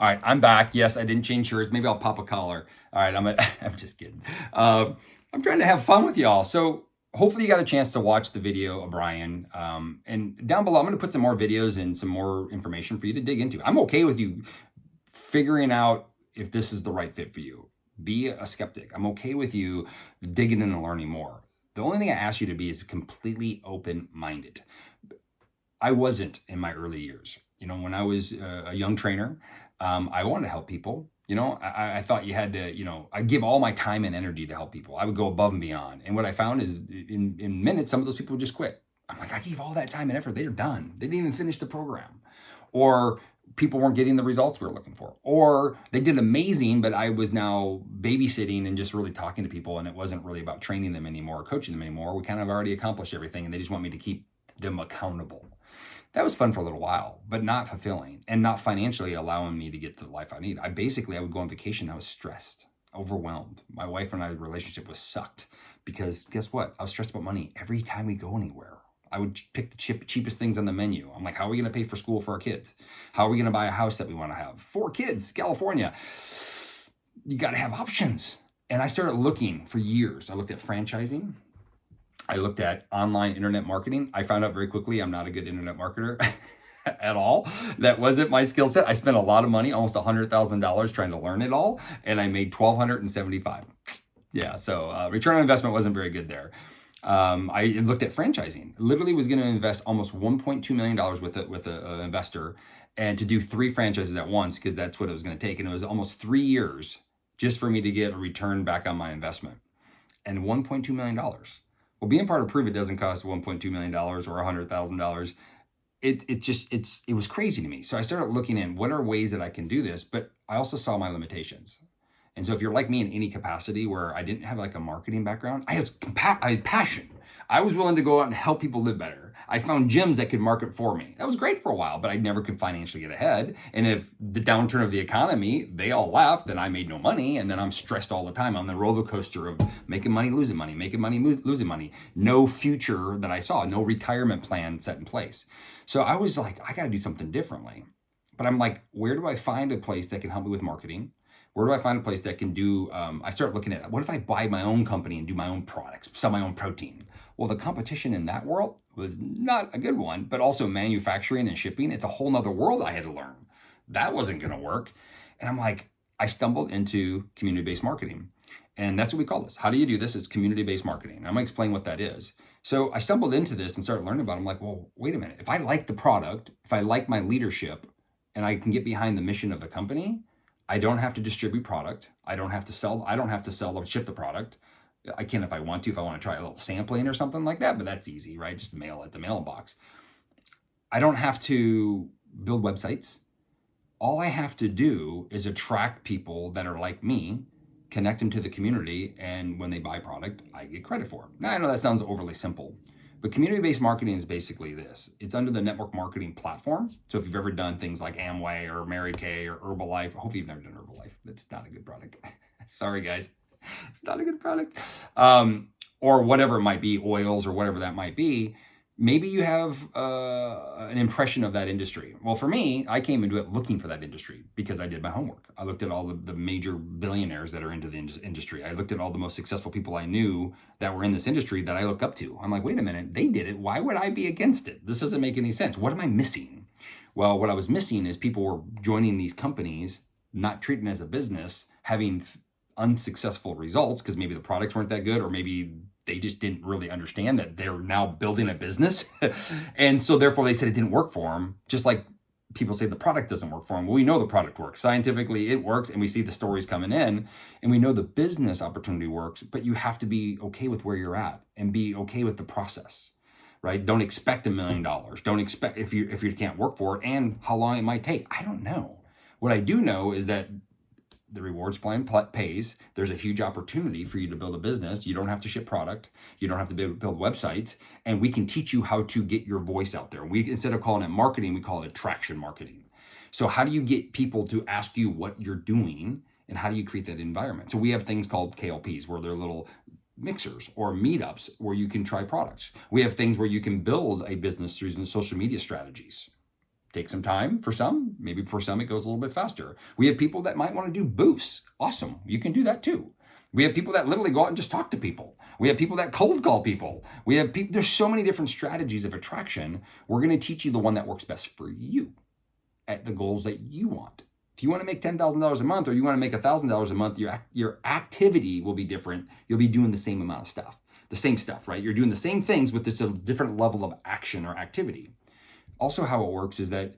All right, I'm back. Yes, I didn't change shirts. Maybe I'll pop a collar. All right, I'm just kidding. I'm trying to have fun with y'all. So hopefully you got a chance to watch the video of Brian. And down below, I'm going to put some more videos and some more information for you to dig into. I'm okay with you figuring out if this is the right fit for you. Be a skeptic. I'm okay with you digging in and learning more. The only thing I ask you to be is completely open-minded. I wasn't in my early years. When I was a young trainer, I wanted to help people. I thought you had to, I give all my time and energy to help people. I would go above and beyond. And what I found is in minutes, some of those people would just quit. I'm like, I gave all that time and effort. They're done. They didn't even finish the program. Or people weren't getting the results we were looking for. Or they did amazing, but I was now babysitting and just really talking to people. And it wasn't really about training them anymore or coaching them anymore. We kind of already accomplished everything. And they just want me to keep them accountable. That was fun for a little while, but not fulfilling and not financially allowing me to get to the life I need. I would go on vacation. I was stressed, overwhelmed. My wife and I's relationship was sucked because guess what? I was stressed about money every time we go anywhere. I would pick the cheapest things on the menu. I'm like, how are we going to pay for school for our kids? How are we going to buy a house that we want to have? 4 kids, California. You got to have options. And I started looking for years. I looked at franchising. I looked at online internet marketing. I found out very quickly I'm not a good internet marketer at all. That wasn't my skill set. I spent a lot of money, almost $100,000 trying to learn it all, and I made $1,275. Yeah, so return on investment wasn't very good there. I looked at franchising. Literally was going to invest almost $1.2 million with an investor and to do 3 franchises at once because that's what it was going to take. And it was almost 3 years just for me to get a return back on my investment. And $1.2 million. Well, being part of Pruvit doesn't cost $1.2 million or $100,000. It was crazy to me. So I started looking at what are ways that I can do this, but I also saw my limitations. And so if you're like me in any capacity where I didn't have like a marketing background, I had passion. I was willing to go out and help people live better. I found gyms that could market for me. That was great for a while, but I never could financially get ahead. And if the downturn of the economy, they all left, then I made no money. And then I'm stressed all the time on the roller coaster of making money, losing money, making money, losing money. No future that I saw, no retirement plan set in place. So I was like, I got to do something differently. But I'm like, where do I find a place that can help me with marketing? Where do I find a place that can do, I start looking at, what if I buy my own company and do my own products, sell my own protein? Well, the competition in that world was not a good one, but also manufacturing and shipping. It's a whole nother world I had to learn. That wasn't going to work. And I'm like, I stumbled into community-based marketing. And that's what we call this. How do you do this? It's community-based marketing. I'm going to explain what that is. So I stumbled into this and started learning about it. I'm like, well, wait a minute. If I like the product, if I like my leadership, and I can get behind the mission of the company, I don't have to distribute product. I don't have to sell or ship the product. I can if I want to, if I want to try a little sampling or something like that, but that's easy, right? Just mail it to mailbox. I don't have to build websites. All I have to do is attract people that are like me, connect them to the community, and when they buy product, I get credit for it. Now, I know that sounds overly simple, but community-based marketing is basically this. It's under the network marketing platform. So if you've ever done things like Amway or Mary Kay or Herbalife, I hope you've never done Herbalife. That's not a good product. Sorry, guys. It's not a good product. Or whatever it might be, oils or whatever that might be. Maybe you have an impression of that industry. Well, for me, I came into it looking for that industry because I did my homework. I looked at all the major billionaires that are into the industry. I looked at all the most successful people I knew that were in this industry that I look up to. I'm like, wait a minute, they did it. Why would I be against it? This doesn't make any sense. What am I missing? Well, what I was missing is people were joining these companies, not treating it as a business, having unsuccessful results because maybe the products weren't that good, or maybe they just didn't really understand that they're now building a business. And so therefore they said it didn't work for them. Just like people say the product doesn't work for them. Well, we know the product works. Scientifically, it works, and we see the stories coming in, and we know the business opportunity works, but you have to be okay with where you're at and be okay with the process, right? Don't expect $1 million. Don't expect if you can't work for it and how long it might take. I don't know. What I do know is that the rewards plan pays. There's a huge opportunity for you to build a business. You don't have to ship product. You don't have to build websites. And we can teach you how to get your voice out there. Instead of calling it marketing, we call it attraction marketing. So how do you get people to ask you what you're doing, and how do you create that environment? So we have things called KLPs, where they're little mixers or meetups where you can try products. We have things where you can build a business through social media strategies. Take some time for some. Maybe for some, it goes a little bit faster. We have people that might want to do boosts. Awesome. You can do that too. We have people that literally go out and just talk to people. We have people that cold call people. We have people, there's so many different strategies of attraction. We're going to teach you the one that works best for you at the goals that you want. If you want to make $10,000 a month or you want to make $1,000 a month, your activity will be different. You'll be doing the same amount of stuff, the same stuff, right? You're doing the same things with this a different level of action or activity. Also, how it works is that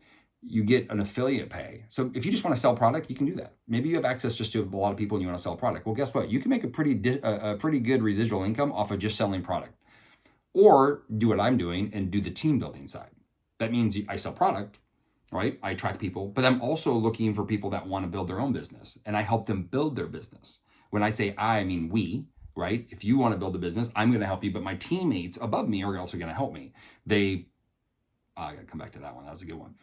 you get an affiliate pay. So if you just want to sell product, you can do that. Maybe you have access just to a lot of people and you want to sell product. Well, guess what? You can make a pretty good residual income off of just selling product. Or do what I'm doing and do the team building side. That means I sell product, right? I attract people, but I'm also looking for people that want to build their own business and I help them build their business. When I say I mean we, right? If you want to build a business, I'm going to help you, but my teammates above me are also going to help me. I got to come back to that one. That was a good one.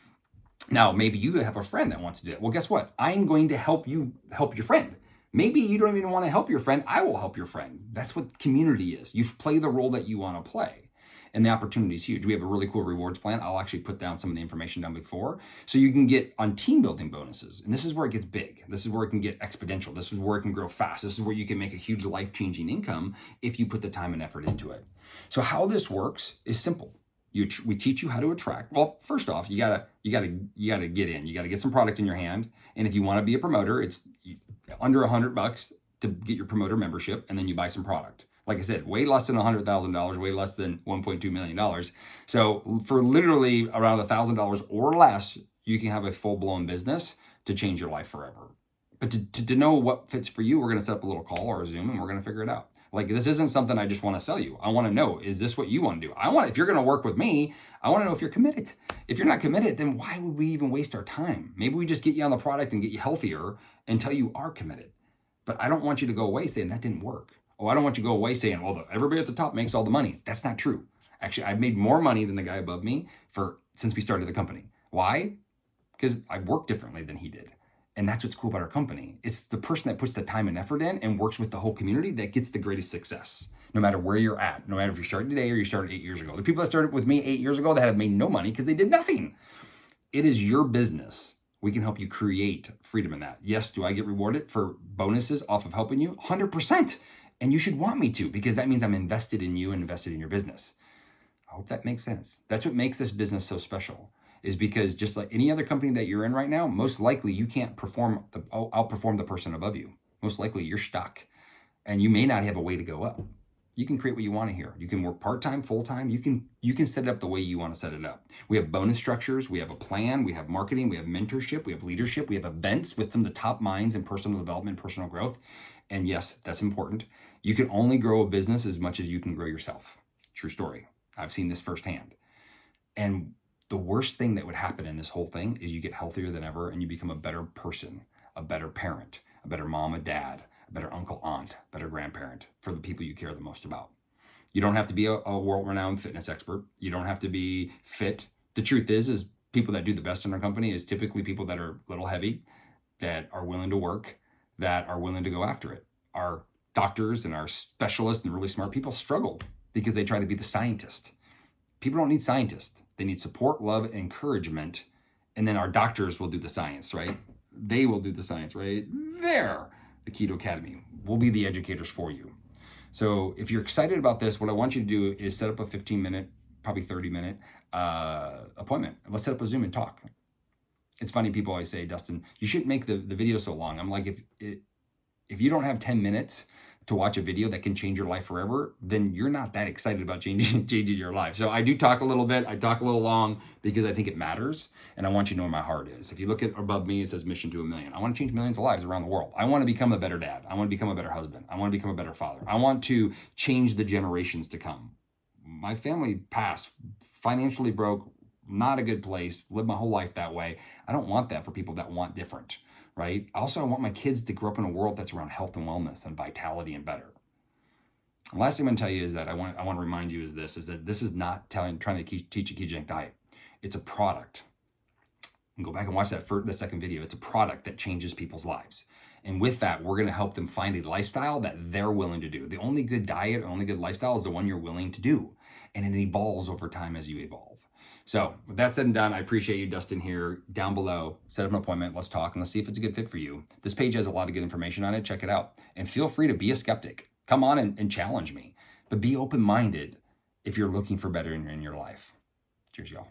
Now, maybe you have a friend that wants to do it. Well, guess what? I'm going to help you help your friend. Maybe you don't even want to help your friend. I will help your friend. That's what community is. You play the role that you want to play. And the opportunity is huge. We have a really cool rewards plan. I'll actually put down some of the information down before. So you can get on team building bonuses. And this is where it gets big. This is where it can get exponential. This is where it can grow fast. This is where you can make a huge life-changing income if you put the time and effort into it. So how this works is simple. We teach you how to attract. Well, first off, you gotta get in. You gotta get some product in your hand. And if you want to be a promoter, it's under $100 to get your promoter membership, and then you buy some product. Like I said, way less than $100,000, way less than $1.2 million. So for literally around $1,000 or less, you can have a full-blown business to change your life forever. But to know what fits for you, we're gonna set up a little call or a Zoom, and we're gonna figure it out. Like, this isn't something I just want to sell you. I want to know, is this what you want to do? If you're going to work with me, I want to know if you're committed. If you're not committed, then why would we even waste our time? Maybe we just get you on the product and get you healthier until you are committed. But I don't want you to go away saying that didn't work. Oh, I don't want you to go away saying, well, everybody at the top makes all the money. That's not true. Actually, I've made more money than the guy above me since we started the company. Why? Because I work differently than he did. And that's what's cool about our company. It's the person that puts the time and effort in and works with the whole community that gets the greatest success, no matter where you're at, no matter if you're starting today or you started 8 years ago. The people that started with me 8 years ago that have made no money because they did nothing. It is your business. We can help you create freedom in that. Yes, do I get rewarded for bonuses off of helping you? 100%. And you should want me to, because that means I'm invested in you and invested in your business. I hope that makes sense. That's what makes this business so special. Is because just like any other company that you're in right now, most likely you can't outperform the person above you. Most likely you're stuck and you may not have a way to go up. You can create what you want to here. You can work part-time, full-time. You can set it up the way you want to set it up. We have bonus structures. We have a plan. We have marketing. We have mentorship. We have leadership. We have events with some of the top minds in personal development, personal growth. And yes, that's important. You can only grow a business as much as you can grow yourself. True story. I've seen this firsthand. And the worst thing that would happen in this whole thing is you get healthier than ever and you become a better person, a better parent, a better mom, a dad, a better uncle, aunt, better grandparent for the people you care the most about. You don't have to be a world-renowned fitness expert. You don't have to be fit. The truth is people that do the best in our company is typically people that are a little heavy, that are willing to work, that are willing to go after it. Our doctors and our specialists and really smart people struggle because they try to be the scientist. People don't need scientists. They need support, love, encouragement, and then our doctors will do the science, right? They will do the science, right? There, the Keto Academy. We'll be the educators for you. So if you're excited about this, what I want you to do is set up a 15-minute, probably 30-minute appointment. Let's set up a Zoom and talk. It's funny, people always say, Dustin, you shouldn't make the video so long. I'm like, if you don't have 10 minutes to watch a video that can change your life forever, then you're not that excited about changing your life. So I do talk a little bit. I talk a little long because I think it matters. And I want you to know where my heart is. If you look at above me, it says mission to 1 million. I want to change millions of lives around the world. I want to become a better dad. I want to become a better husband. I want to become a better father. I want to change the generations to come. My family passed financially broke, not a good place, lived my whole life that way. I don't want that for people that want different. Right? Also, I want my kids to grow up in a world that's around health and wellness and vitality and better. The last thing I'm going to tell you is that I want to remind you is that this is not trying to teach a ketogenic diet. It's a product. And go back and watch the second video. It's a product that changes people's lives. And with that, we're going to help them find a lifestyle that they're willing to do. The only good diet, only good lifestyle is the one you're willing to do. And it evolves over time as you evolve. So with that said and done, I appreciate you, Dustin, here. Down below, set up an appointment. Let's talk and let's see if it's a good fit for you. This page has a lot of good information on it. Check it out. And feel free to be a skeptic. Come on and challenge me. But be open-minded if you're looking for better in your life. Cheers, y'all.